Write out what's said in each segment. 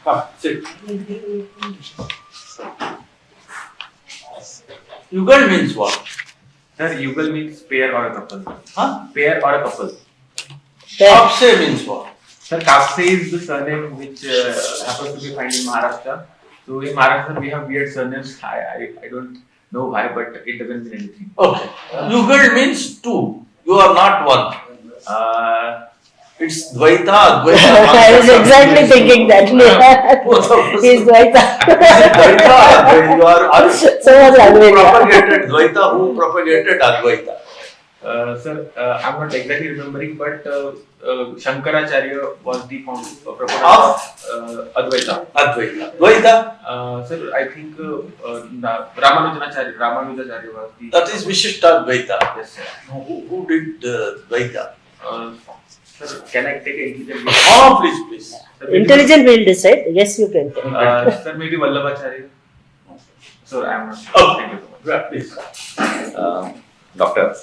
Come, sit. Yugal means what? Sir, Yugal means pair or a couple. Huh? Pair or a couple. Kapse means what? Sir, Kapse is the surname which happens to be found in Maharashtra. So in Maharashtra we have weird surnames. I don't know why, but it doesn't mean anything. Okay. Yugal means two. You are not one. It's Dvaita, Advaita. I was exactly thinking that. He's Dvaita. You are So was who Advaita. propagated Dvaita, who propagated Advaita. Sir, I'm not exactly remembering, but Shankaracharya was the proponent Of? of Advaita. Advaita. Dvaita, Sir, I think Ramanujacharya was the. that is Vishishtadvaita. Yes, sir. Who did Dvaita? Sir, can I take an intelligent? Oh, please. Sir, maybe- Intelligent will decide. Yes, you can. Sir, maybe Vallabhacharya. Sir, I'm not sure. Oh. Thank you so much. Yeah, please. Doctor,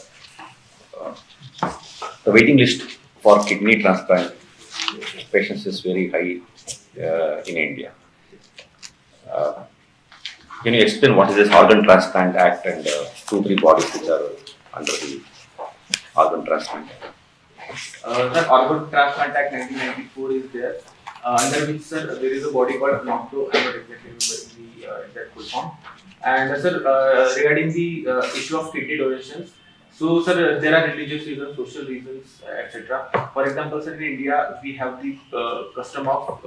the waiting list for kidney transplant patients is very high in India. Can you explain what is this Organ Transplant Act and 2-3 bodies which are under the Organ Transplant Act? Sir, Organ Transplant Act 1994 is there, under which, sir, there is a body called NOCTO. I'm not exactly remembering the exact full form. And sir, regarding the issue of kidney donations, so sir, there are religious reasons, social reasons, etc. For example, sir, in India we have the custom of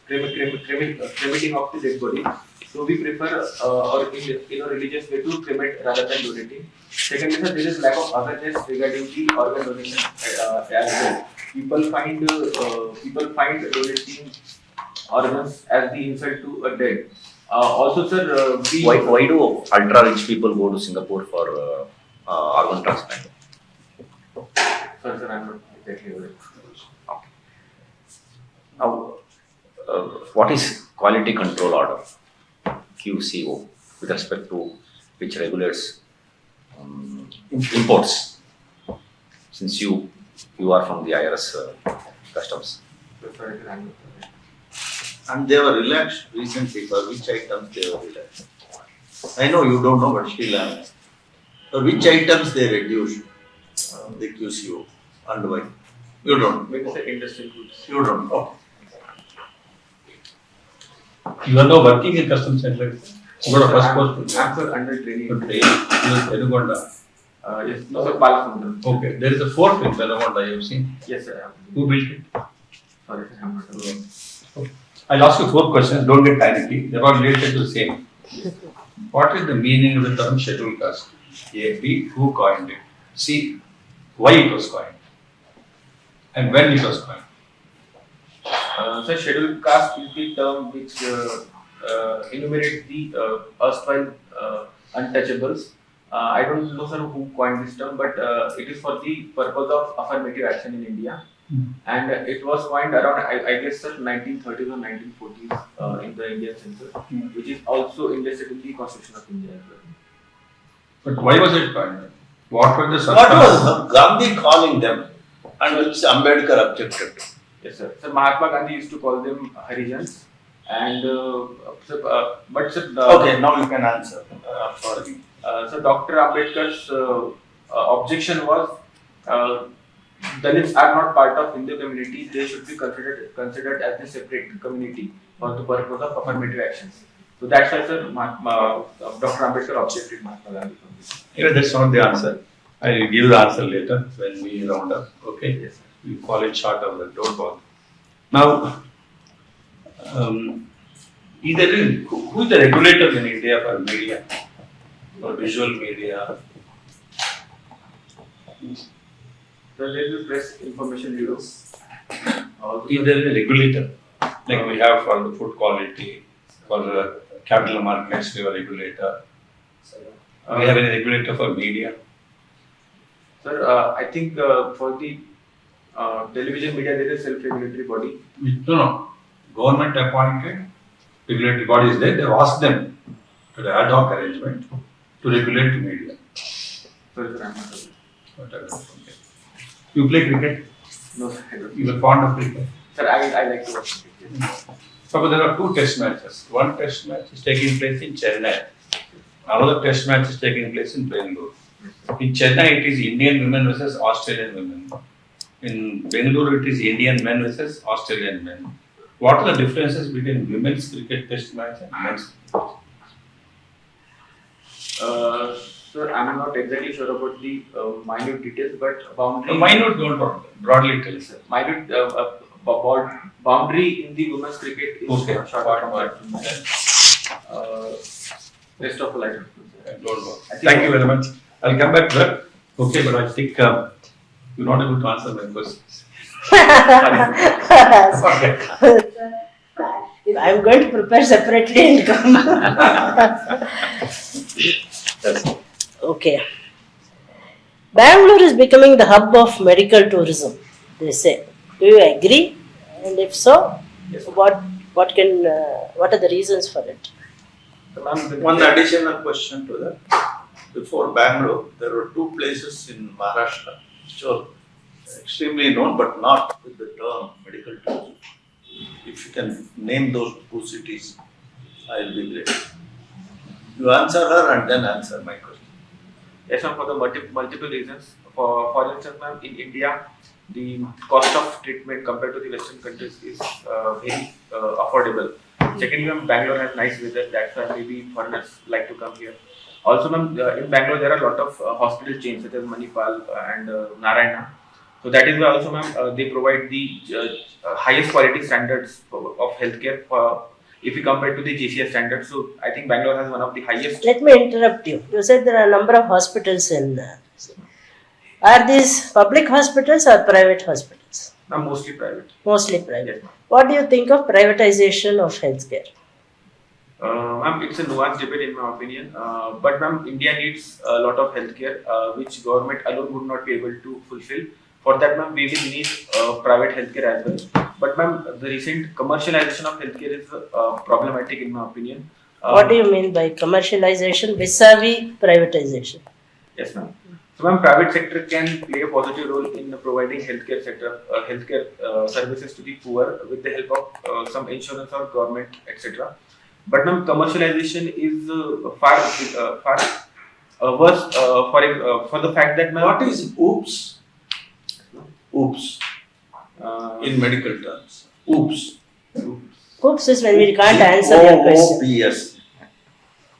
cremating of the dead body. So we prefer, or in a religious way, to cremate rather than donating. Secondly, sir, there is lack of awareness regarding the organ donation as well. People find donating organs as the insult to a dead. Also, sir, Why do ultra rich people go to Singapore for organ transplant? Sorry, sir, I'm not exactly aware. Okay. Now, what is quality control order, QCO, with respect to which regulates imports? Since you are from the IRS customs. Sorry, sir, I'm not aware. And they were relaxed recently. For which items they were relaxed? I know you don't know, but still I am. For which items they reduced the QCO and why? You don't. Maybe sir, industrial goods. You don't. Okay. You are now working in customs center. You got a first post. I'm sir, under training. Okay. Venugonda. Yes, no, sir, Balasamudram. Okay. There is a fort in Venugonda. You have seen. Yes, sir. Who built it? Sorry, sir, I'm not aware. I'll ask you 4 questions. Don't get panicky. They're all related to the same. What is the meaning of the term scheduled caste? A, B, who coined it? C, why it was coined? And when it was coined? Sir, scheduled caste is the term which enumerates the erstwhile untouchables. I don't know, sir, who coined this term, but it is for the purpose of affirmative action in India. And it was coined around, I guess, sir, 1930s or 1940s in the Indian census, which is also enlisted in the Constitution of India as well. But why was it coined? What were the What was Gandhi calling them? And which Ambedkar objected to? Yes, sir. So Mahatma Gandhi used to call them Harijans, and but sir, Okay, now you can answer. Sorry. So Dr. Ambedkar's objection was Dalits are not part of Hindu community; they should be considered as a separate community for the purpose of affirmative actions. So that's why, sir, Dr. Ambedkar objected Mahatma Gandhi from this. Anyway, that's not the answer. I will give the answer later when we round up. Okay? Yes, sir. We fall it short of that. Don't bother. Now, who is the regulator in India for media? For visual media? The Railway Press Information Bureau. Is there a regulator? Like we have for the food quality, for the capital markets, we have a regulator. We have any regulator for media? Sir, I think for the television media, there is a self-regulatory body. No. Government appointed regulatory body is there. They have asked them to the ad hoc arrangement to regulate the media. Sorry, sir, I'm not aware. Whatever. Okay. You play cricket? No, sir, I don't. You are fond of cricket? Sir, I like to watch cricket. Suppose there are two test matches. One test match is taking place in Chennai. Another test match is taking place in Bangalore. In Chennai, it is Indian women versus Australian women. In Bangalore, it is Indian men versus Australian men. What are the differences between women's cricket test match and men's? Sir, I'm not exactly sure about the minute details, but boundary. Minute, don't broadly tell us. Minute boundary in the women's cricket is Okay. shorter compared to men. Rest of the life. Don't know. Thank you very much. I'll come back to that. Okay, but I think you're not able to answer my questions. Okay. I'm going to prepare separately and come. Okay. Bangalore is becoming the hub of medical tourism, they say. Do you agree? And if so, Yes. what are the reasons for it? So, ma'am, One additional question to that. Before Bangalore, there were two places in Maharashtra which are extremely known but not with the term medical tourism. If you can name those two cities, I will be grateful. You answer her and then answer my question. Yes, ma'am, for the multiple reasons. For instance, ma'am, in India, the cost of treatment compared to the Western countries is very affordable. Secondly, ma'am, Bangalore has nice weather. That's why maybe foreigners like to come here. Also, ma'am, in Bangalore there are a lot of hospital chains such as Manipal and Narayana. So that is why also, ma'am, they provide the highest quality standards of healthcare if we compare to the GCS standards. So I think Bangalore has one of the highest. Let me interrupt you. You said there are a number of hospitals in. Are these public hospitals or private hospitals? Mostly private. Mostly private. Yes. What do you think of privatization of healthcare? Ma'am, it's a nuanced debate in my opinion. But ma'am, India needs a lot of healthcare which government alone would not be able to fulfill. For that, ma'am, we will need private healthcare as well. But ma'am, the recent commercialization of healthcare is problematic in my opinion. What do you mean by commercialization vis-a-vis privatization? Yes, ma'am. So, ma'am, private sector can play a positive role in providing healthcare services to the poor with the help of some insurance or government, etc. But, ma'am, commercialization is far worse for the fact that, ma'am. What is oops? Oops in medical terms. Oops. Oops is when we can't answer your question. OOPS.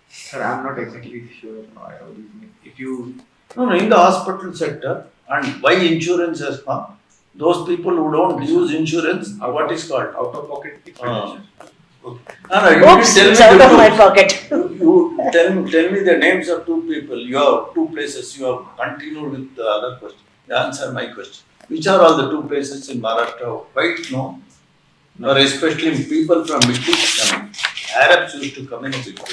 Sir, I'm not exactly sure how this means. If you No, in the hospital sector, and why insurance has come, those people who don't use insurance, what is called? out-of-pocket expenditure. Oops, it's out of my pocket. You tell me the names of two people. You have two places. You have continued with the other question. You answer my question. Which are all the two places in Maharashtra? White, no? Or especially people from Middle East, Arabs used to come in a big way.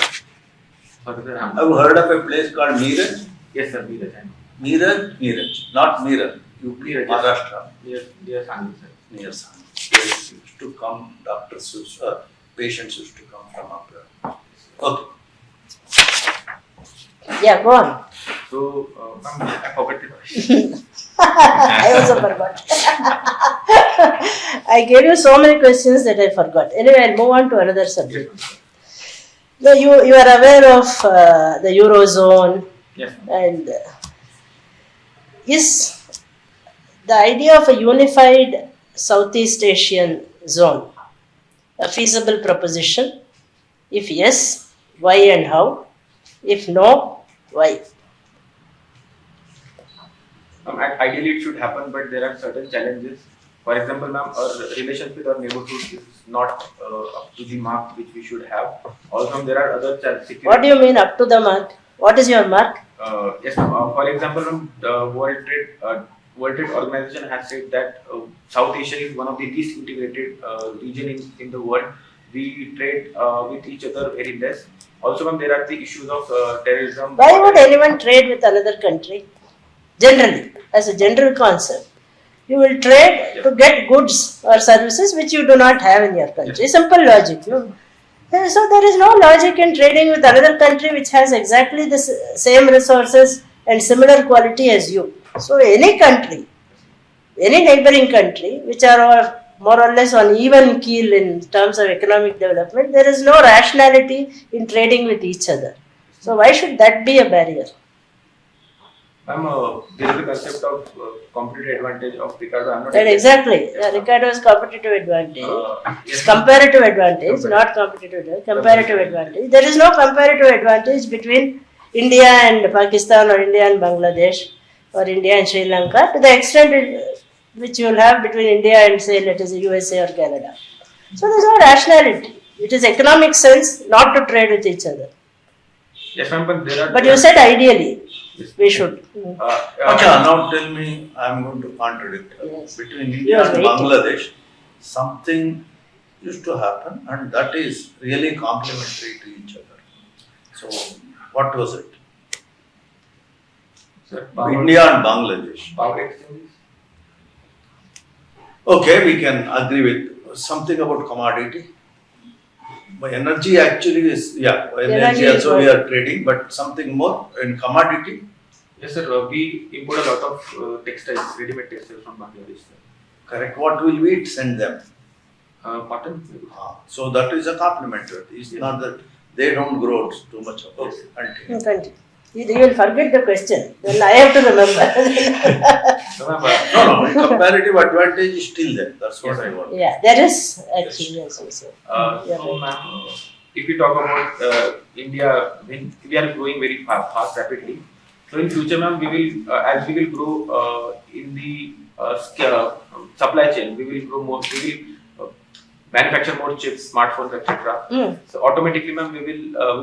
Sorry, sir, Have you heard of a place called Meerut? yes, sir, Neeraj, I know. Meerut, not Meerut. UP, Meerut, yes. Maharashtra. Dear Sandy, sir. Near San. They used to come, patients used to come from up there. Okay. Yeah, go on. So, ma'am, I forgot the question. I also forgot. I gave you so many questions that I forgot. Anyway, I'll move on to another subject. No, you are aware of the Eurozone Yes. and is the idea of a unified Southeast Asian zone a feasible proposition? If yes, why and how? If no, why? Ideally, it should happen, but there are certain challenges. For example, ma'am, our relationship with our neighborhood is not up to the mark which we should have. Also, there are other challenges. What do you mean up to the mark? What is your mark? Yes, ma'am. For example, ma'am, the World Trade Organization has said that South Asia is one of the least integrated region in the world. We trade with each other very less. Also, ma'am, there are the issues of terrorism. Why would anyone trade with another country? Generally, as a general concept, you will trade to get goods or services which you do not have in your country. Simple logic. So there is no logic in trading with another country which has exactly the same resources and similar quality as you. So any country, any neighboring country which are more or less on even keel in terms of economic development, there is no rationality in trading with each other. So why should that be a barrier? Ma'am, there is a concept of competitive advantage of Ricardo. I'm not That exactly. Yes, ma'am. Ricardo's competitive advantage. Yes, It's ma'am. comparative advantage, Comparative. not competitive advantage. Comparative advantage. There is no comparative advantage between India and Pakistan or India and Bangladesh or India and Sri Lanka to the extent which you will have between India and say let us say USA or Canada. So there is no rationality. It is economic sense not to trade with each other. Yes, ma'am, but there are. But you said ideally we should. Okay, now tell me, I am going to contradict. Yes. Between You India are and waiting. Bangladesh, something used to happen, and that is really complementary to each other. So, what was it? Sir, India and Bangladesh. power exchanges. Okay, we can agree with something about commodity. But energy actually is, energy Energy is also we one. are trading, but something more in commodity. Yes, sir. We import a lot of textiles, ready-made textiles from Bangladesh. Sir. Correct. What will we send them? Cotton. So that is a compliment. It's Yes. not that they don't grow too much of Yes. it. Continue. You continue. You will forget the question. Then I have to remember. So, ma'am, No, comparative advantage is still there. That's what Yes, I want. Yeah, there is actually, yes, yes, yes. Yeah, so, right. ma'am, if we talk about India, when we are growing very fast, rapidly. So in future, ma'am, we will as we will grow in the supply chain, we will grow more. We will manufacture more chips, smartphones, etc. Mm. So automatically, ma'am, we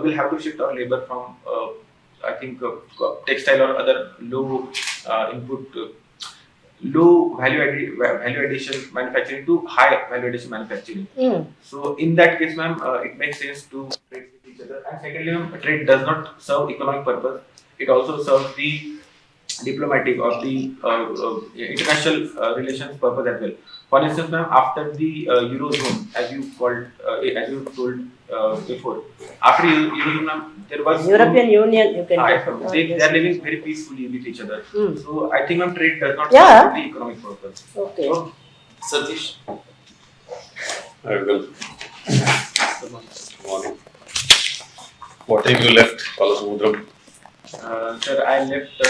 will have to shift our labor from I think textile or other low input. Low value addition manufacturing to high value addition manufacturing. Mm. So in that case, ma'am, it makes sense to trade with each other. And secondly, ma'am, trade does not serve economic purpose. It also serves the diplomatic or the international relations purpose as well. For instance, ma'am, after the eurozone, as you told before, after eurozone, ma'am, there was European Union, you can yes, talk ma'am. about. They Yes. are living very peacefully with each other. Mm. So I think, ma'am, trade does not Yeah. serve the economic purpose. Okay. So, Satish. Yugal. Morning. What time you left Palasumudram? sir, I left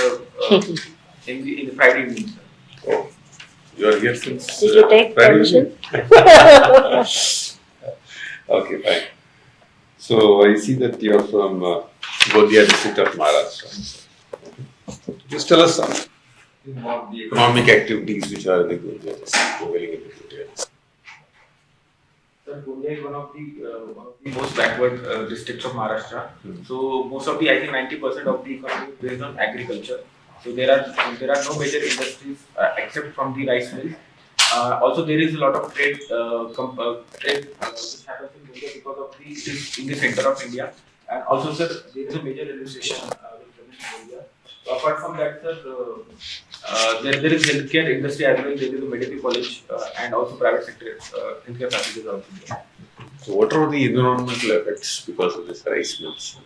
in the Friday evening, sir. Oh, you are here since. Did you take Friday permission? evening? Okay, fine. So I see that you are from Gondia district of Maharashtra. Just tell us some economic activities which are in the Gondia district prevailing in the Gondia district. Sir, Gondia is one of the most backward districts of Maharashtra. So most of the, I think 90% of the economy is based on agriculture. So there are no major industries except from the rice mills. Also, there is a lot of trade which happens in India because of it is in the center of India. And also, sir, there is a major railway station which runs in India. So apart from that, sir, there is healthcare industry as well. There is a medical college and also private sector healthcare facilities also there. So what are the environmental effects because of this rice mills?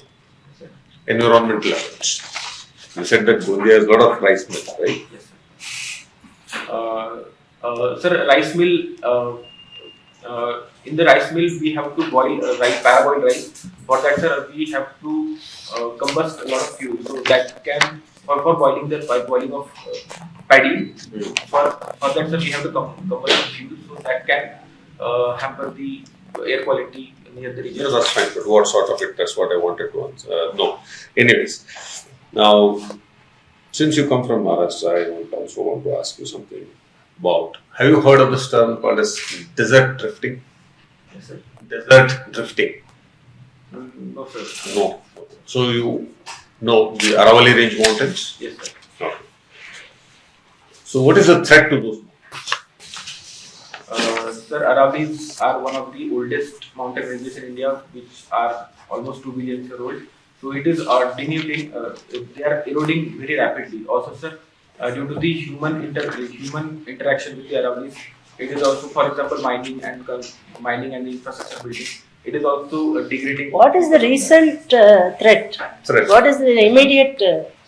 Environmental effects. You said that Gondia has a lot of rice mills, right? Yes, sir. Sir, rice mill. In the rice mill, we have to boil rice, parboiled rice. For that, sir, we have to combust a lot of fuel. So that can for boiling of paddy. For that, sir, we have to combust fuel. So that can hamper the air quality near the region. Yes, that's fine. But what sort of it? That's what I wanted to answer. No. Anyways, now since you come from Maharashtra, I also want to ask you something about. Have you heard of this term called as desert drifting? Yes, sir. Desert drifting. No, sir. No. So you know the Aravalli Range mountains? Yes, sir. Okay. So what is the threat to those? Sir, Aravallis are one of the oldest mountain ranges in India, which are almost 2 billion years old. So it is denuding. They are eroding very rapidly. Also, sir, due to the human interaction with the Aravallis, it is also, for example, mining and the infrastructure building. It is also degrading. What is the recent threat? Threat. What is the immediate?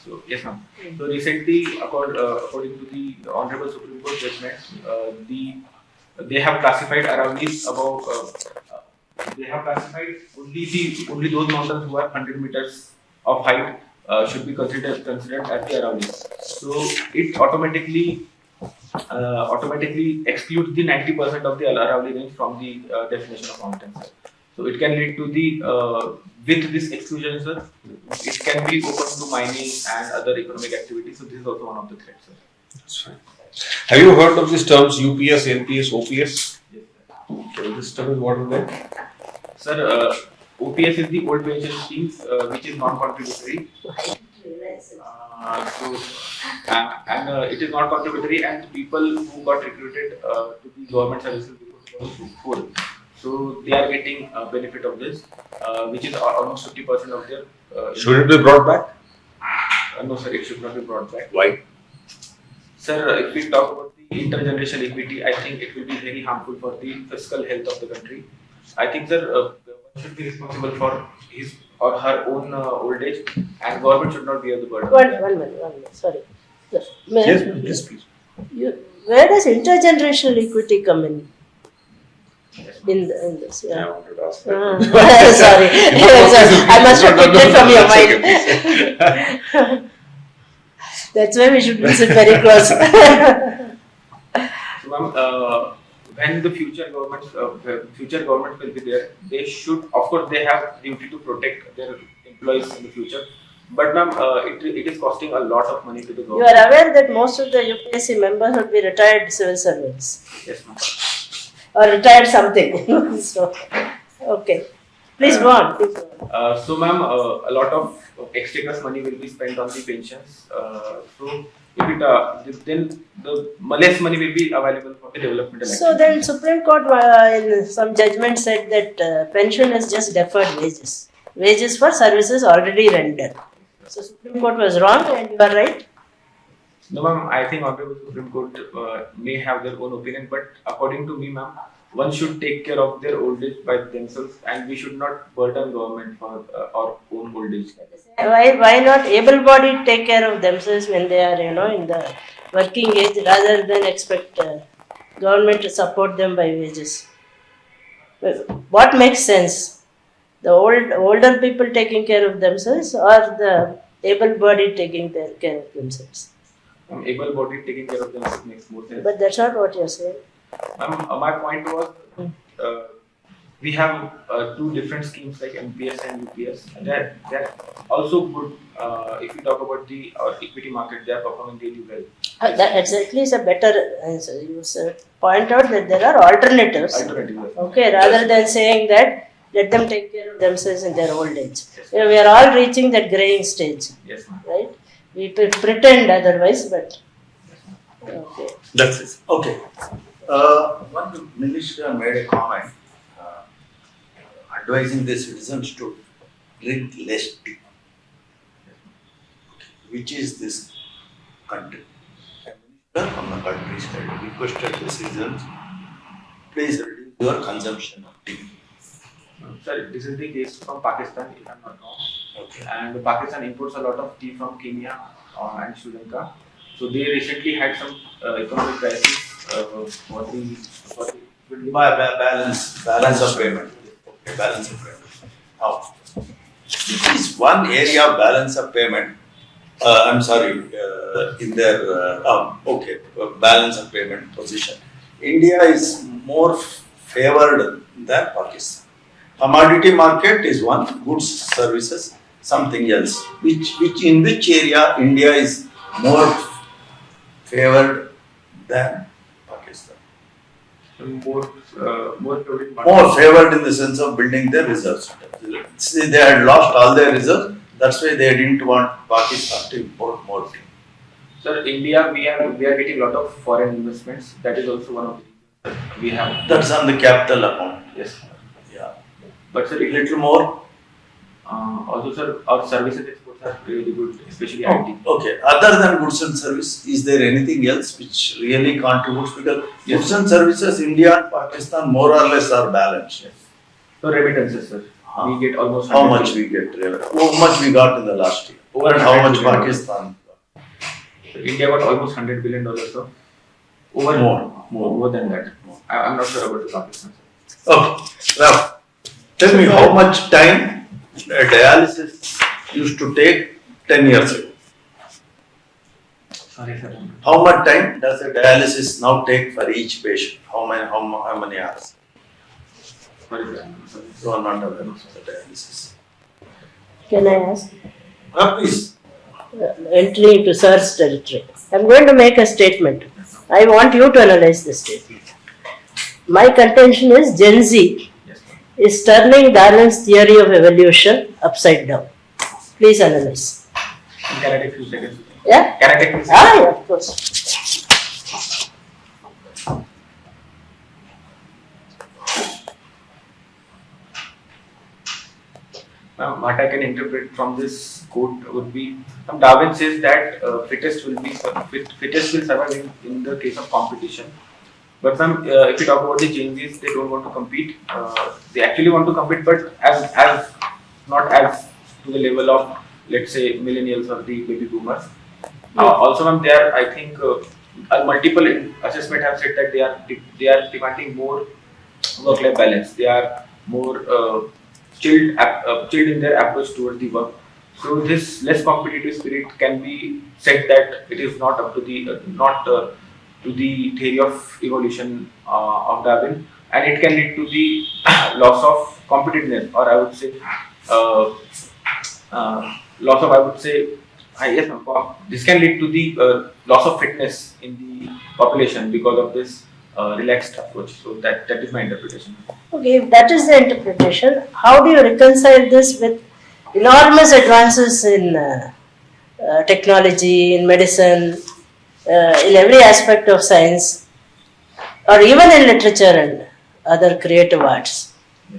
So yes, ma'am. So recently, according to the Honorable Supreme Court judgment, the they have classified Aravali's about. They have classified only those mountains who are 100 meters of height should be considered as the Aravallis. So it automatically excludes the 90% of the Aravalli range from the definition of mountains. So it can lead to the with this exclusion, sir, it can be open to mining and other economic activities. So this is also one of the threats, sir. That's fine. Have you heard of these terms UPS, NPS, OPS? Yes, sir. Okay, this term is what is that? Sir, OPS is the old pension schemes, which is non-contributory. It is not contributory, and people who got recruited to the government services because they were poor, so they are getting benefit of this, which is almost 50% of their. Should it be brought back? No, sir, it should not be brought back. Why? Sir, if we talk about the intergenerational equity, I think it will be very harmful for the fiscal health of the country. I think, sir, government should be responsible for his or her own old age, and government should not bear the burden. One minute, sorry. Yes, Yes, ma'am. Yes, please. Where does intergenerational equity come in? In this, I yeah. wanted to ask Sorry, I must have picked it from your mind. That's why we should listen very close. So, ma'am, when the future government will be there, they should, of course, they have duty to protect their employees in the future. But, ma'am, it is costing a lot of money to the You government. are aware that most of the UPSC members would be retired civil servants Yes, ma'am. or retired something. So, okay, please go on. Please go on. So, ma'am, a lot of exchequer's money will be spent on the pensions. So, if it then the less money will be available for the development. So then Supreme Court in some judgment said that pension is just deferred wages for services already rendered. So Supreme Court was wrong and you are right. No, ma'am, I think Honorable Supreme Court may have their own opinion, but according to me, ma'am, one should take care of their old age by themselves, and we should not burden government for our own old age. Why not able-bodied take care of themselves when they are in the working age rather than expect government to support them by wages? What makes sense? The older people taking care of themselves or the able-bodied taking care of themselves? Able-bodied taking care of themselves makes more sense. But that's not what you're saying. My point was, we have two different schemes like NPS and UPS. They're also good. If you talk about the equity market, they are performing really well. That exactly is a better answer. You point out that there are alternatives. Okay, rather than saying that let them take care of themselves in their old age. Yes. We are all reaching that graying stage, Yes, ma'am. right? We pretend otherwise, but okay. That's it. Okay. One minister made a comment advising the citizens to drink less tea. Which is this country? A minister from the country side requested the citizens, please reduce your consumption of tea. Sir, this is the case from Pakistan, if I'm not wrong. Okay. And Pakistan imports a lot of tea from Kenya and Sri Lanka. So they recently had some economic crisis for the Balance of payment. Okay, balance of payment. Now, this is one area of balance of payment. In their balance of payment position. India is more favored than Pakistan. Commodity market is one, goods, services, something else. In which area India is more favored than Pakistan? more favored market. More favored in the sense of building their reserves. See, they had lost all their reserves. That's why they didn't want Pakistan to import more tea. Sir, India, we are getting a lot of foreign investments. That is also one of the reasons we have. That's on the capital account. Yes. Yeah. But sir, A little more. also sir, our services exports are really good, especially IT. Okay. Other than goods and service, is there anything else which really contributes? Because goods and services, India and Pakistan more or less are balanced. Yes. So remittances, sir. We get almost. How 100 much we get? How much we got in the last year? Over And how 100 much billion. Pakistan? So India got almost $100 billion of More than that. I'm not sure about the complexity. Okay, now tell me how much time a dialysis used to take 10 years ago. Sorry, sir. How much time does a dialysis now take for each patient? How many hours? Sorry, sir. Sorry. You are not aware of the dialysis. Can I ask? Please. Entry into sir's territory. I'm going to make a statement. I want you to analyze this statement. My contention is Gen Z Yes, sir. is turning Darwin's theory of evolution upside down. Please analyze. Can I take few seconds? Yeah? Can I take few seconds? Yeah, of course. What I can interpret from this quote would be Darwin says that fittest will survive in the case of competition. But if you talk about the Gen Zs, they don't want to compete. They actually want to compete, but as not as to the level of, let's say, millennials or the baby boomers. Also, ma'am, they are, I think, multiple assessment have said that they are demanding more work-life balance. They are more chilled in their approach towards the work. So this less competitive spirit can be said that it is not up to the to the theory of evolution of Darwin, and it can lead to the loss of competitiveness, or I would say loss of, I would say, yes, this can lead to the loss of fitness in the population because of this relaxed approach. So that is my interpretation. Okay, if that is the interpretation, how do you reconcile this with enormous advances in technology, in medicine, in every aspect of science, or even in literature and other creative arts?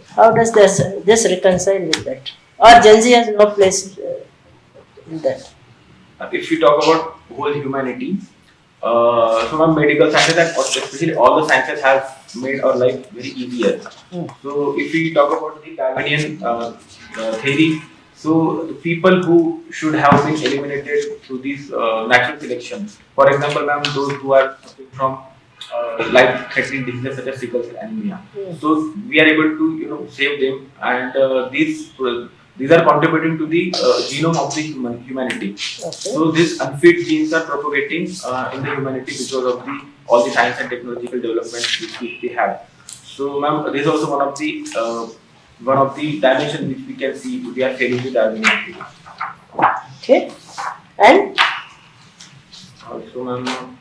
How does this reconcile with that? Or Gen Z has no place in that? If you talk about whole humanity, so medical sciences and especially all the sciences have made our life very easier. So if we talk about the Darwinian theory, so the people who should have been eliminated through this natural selection, for example, ma'am, those who are suffering from life-threatening diseases such as sickle cell anemia. So we are able to save them, and these are contributing to the genome of the humanity. Okay. So these unfit genes are propagating in the humanity because of all the science and technological developments which we have. So, ma'am, this is also one of the dimensions which we can see we are failing the Darwinian theory. Okay. And So, ma'am,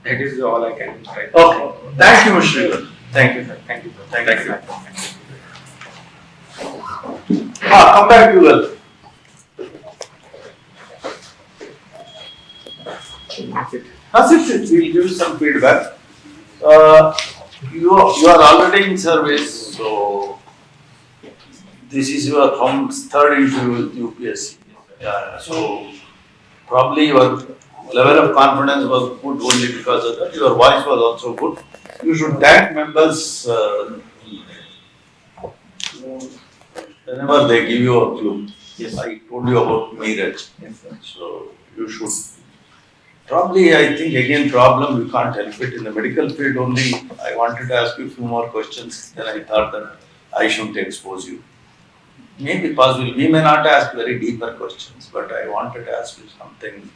that is all I can try. Okay. Thank you, Mr. Yugal. Thank you. Thank you, sir. Thank you. Come back, Yugal. Sit. We'll give some feedback. You are already in service, so this is your third interview with UPSC. Yeah, so probably your level of confidence was good only because of that. Your voice was also good. You should thank members whenever they give you a clue. Yes. I told you about Meeraj. Yes, sir. So you should. Probably, I think again problem we can't help it in the medical field only. I wanted to ask you a few more questions. Then I thought that I shouldn't expose you. Maybe possible. We may not ask very deeper questions, but I wanted to ask you something.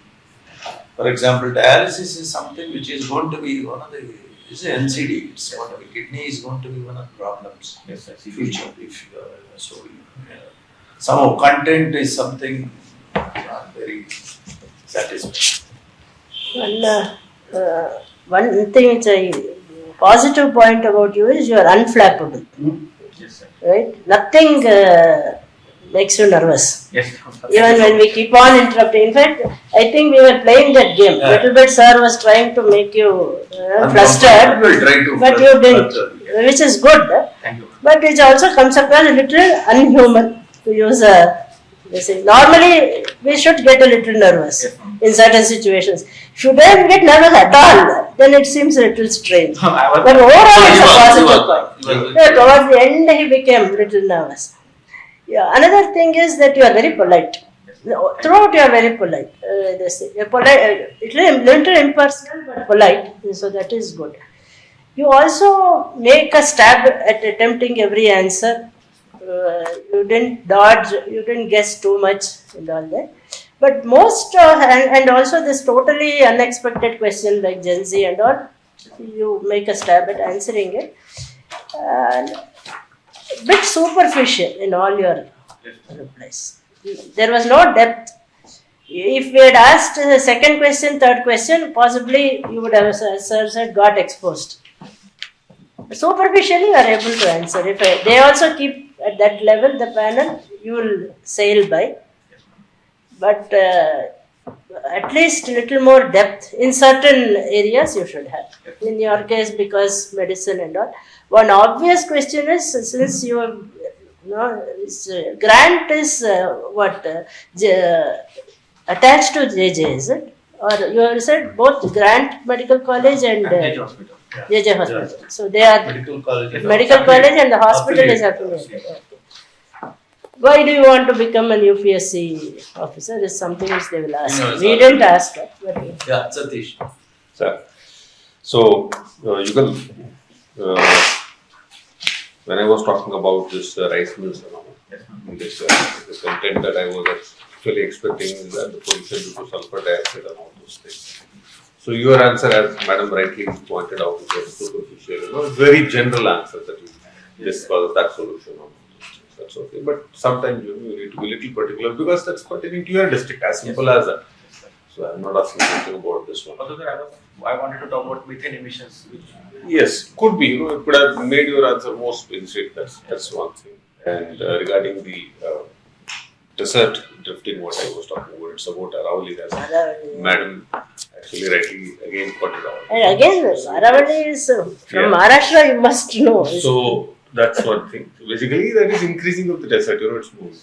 For example, dialysis is something which is going to be one of the. It's an NCD. It's going to be kidney is going to be one of the problems. Yes, I see. Future. If some of content is something not very satisfying. one thing which positive point about you is you are unflappable, Yes, sir. right? Nothing makes you nervous. Yes. Even when we keep on interrupting. In fact, I think we were playing that game. Yeah. Little bit sir was trying to make you flustered, We'll try to but you didn't, fluster. which is good. Thank you. But it also comes across a little unhuman, to use a. Normally, we should get a little nervous Yes, ma'am. in certain situations. Should I get nervous at all? Then it seems a little strange. I was- But overall, it's a positive point. He was- Yeah, towards the end, he became a little nervous. Yeah. Another thing is that you are very polite. Yes. No, throughout you are very polite. You're polite, little impersonal but polite, so that is good. You also make a stab at attempting every answer. You didn't dodge, you didn't guess too much and all that. But most, and also this totally unexpected question like Gen Z and all, you make a stab at answering it. Bit superficial in all your replies. There was no depth. If we had asked the second question, third question, possibly you would have said got exposed. Superficially, you are able to answer. They also keep at that level the panel, you will sail by. But at least a little more depth in certain areas you should have. In your case, because medicine and all. One obvious question is, since you have, grant is attached to JJ, is it? Or you have said both Grant Medical College and Hospital. JJ Hospital. So they are Medical college. and the hospital is affiliated. Why do you want to become an UPSC officer? Is something which they will ask. We didn't ask that. But Yeah, Satish. Sir. So, Yugal, when I was talking about this rice mills and all, this content that I was actually expecting is that the pollution due to sulfur dioxide and all those things. So your answer, as Madam rightly pointed out, is very superficial. It's very general answer that this was that solution. That's okay. But sometimes you need to be a little particular because that's pertaining to your district, as simple as that. So I'm not asking anything about this one. Also, I wanted to talk about methane emissions. Yes, could be. It could have made your answer more specific. That's one thing. And regarding the desert drifting, what I was talking about, it's about Aravali, as Madam actually rightly again pointed out. And again, Aravali is from Maharashtra, you must know. So that's one thing. Basically, that is increasing of the desert. It's moving.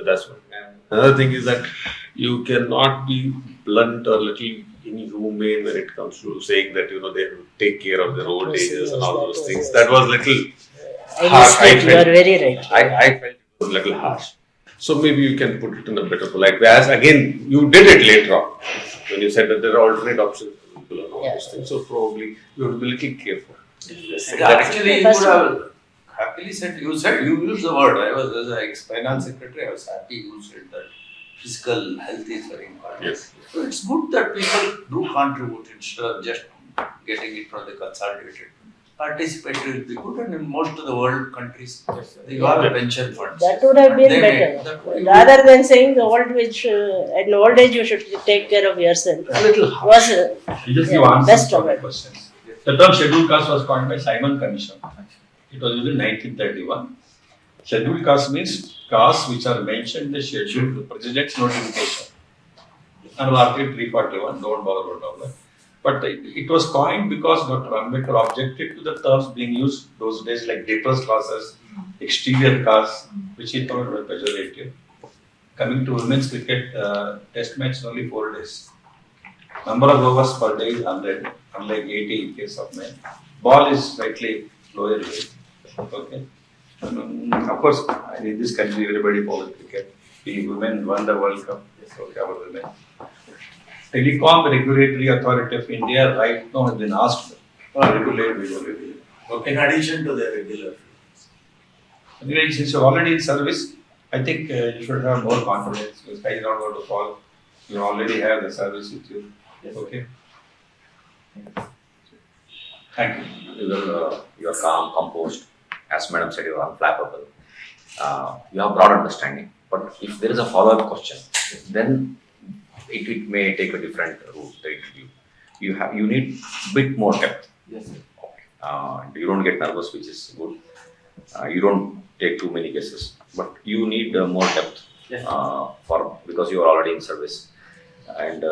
That's one. And another thing is that you cannot be blunt or little inhumane when it comes to saying that they have to take care of their old ages and all those things. That was little harsh. You are very right. I felt it was a little harsh. So maybe you can put it in a better polite way. As again, you did it later on when you said that there are alternate options for people and all those things. So probably you have to be a little careful. Actually, you would have happily said, you used the word. I was, as a finance secretary, I was happy you said that physical health is very important. Yes. So it's good that people do contribute instead of just getting it from the consolidated. Participatory will be good, and in most of the world countries, they have pension funds. That would have been They better. may. Rather than saying the old age, at old age you should take care of yourself. A little harsh. You just give answers best to of the it. questions. The term scheduled caste was coined by Simon Commission. It was used in 1931. Scheduled caste means castes which are mentioned in the schedule, the president's notification. And Article 341, don't bother. But it was coined because Dr. Ambedkar objected to the terms being used those days like depressed classes, exterior castes, which he thought were pejorative. Coming to women's cricket, test match only 4 days. Number of overs per day is 100, unlike 80 in case of men. Ball is slightly lower weight. Okay. Of course, in this country, everybody follows cricket. The women won the World Cup. Okay, our women. Telecom Regulatory Authority of India right now has been asked to regulate video review. In addition to their regular. Anyway, since you're already in service, I think you should have more confidence. The sky is not going to fall. You already have the service with you. Yes. Okay. Thank you. You are calm, composed. As Madam said, you are unflappable. You have broad understanding. But if there is a follow-up question, then it may take a different route. The interview. You need bit more depth. Yes. You don't get nervous, which is good. You don't take too many guesses, but you need more depth because you are already in service. And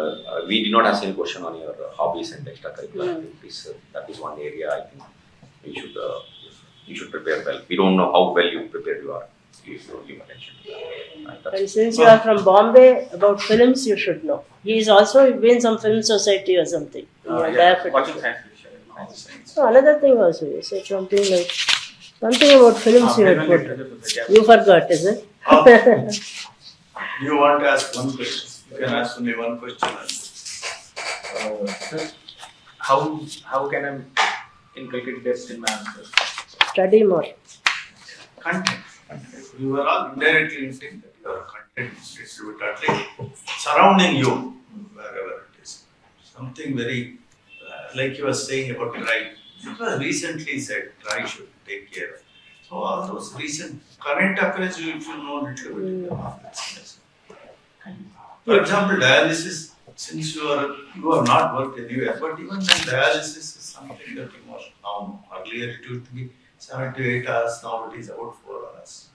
we did not ask any question on your hobbies and extracurricular activities. That is one area I think you should prepare well. We don't know how well you prepared you are. Please don't give attention to that. And since you are from Bombay, about films you should know. He is also been some film society or something. Watching science fiction. So another thing also, you said something about films you had put. You forgot, is it? You want to ask one question? You can ask only one question. Sir, how can I inculcate depth in my answers? Study more. Content. You are all indirectly hinting that your content is distributed, at least surrounding you, wherever it is. Something very, like you were saying about tribe. It was recently said, tribe should take care of. So all those recent current affairs, you should know a little bit about this. For example, dialysis, since you have not worked anywhere, but even then dialysis is something that you must now. Earlier it used to be 7 to 8 hours, now it is about 4 hours.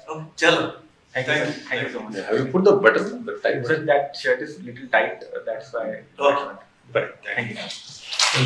So, chalo. Thank you. Thank you so much. Have you put the button, the time? Sir, that shirt is little tight. That's why. Okay. Right. Thank you.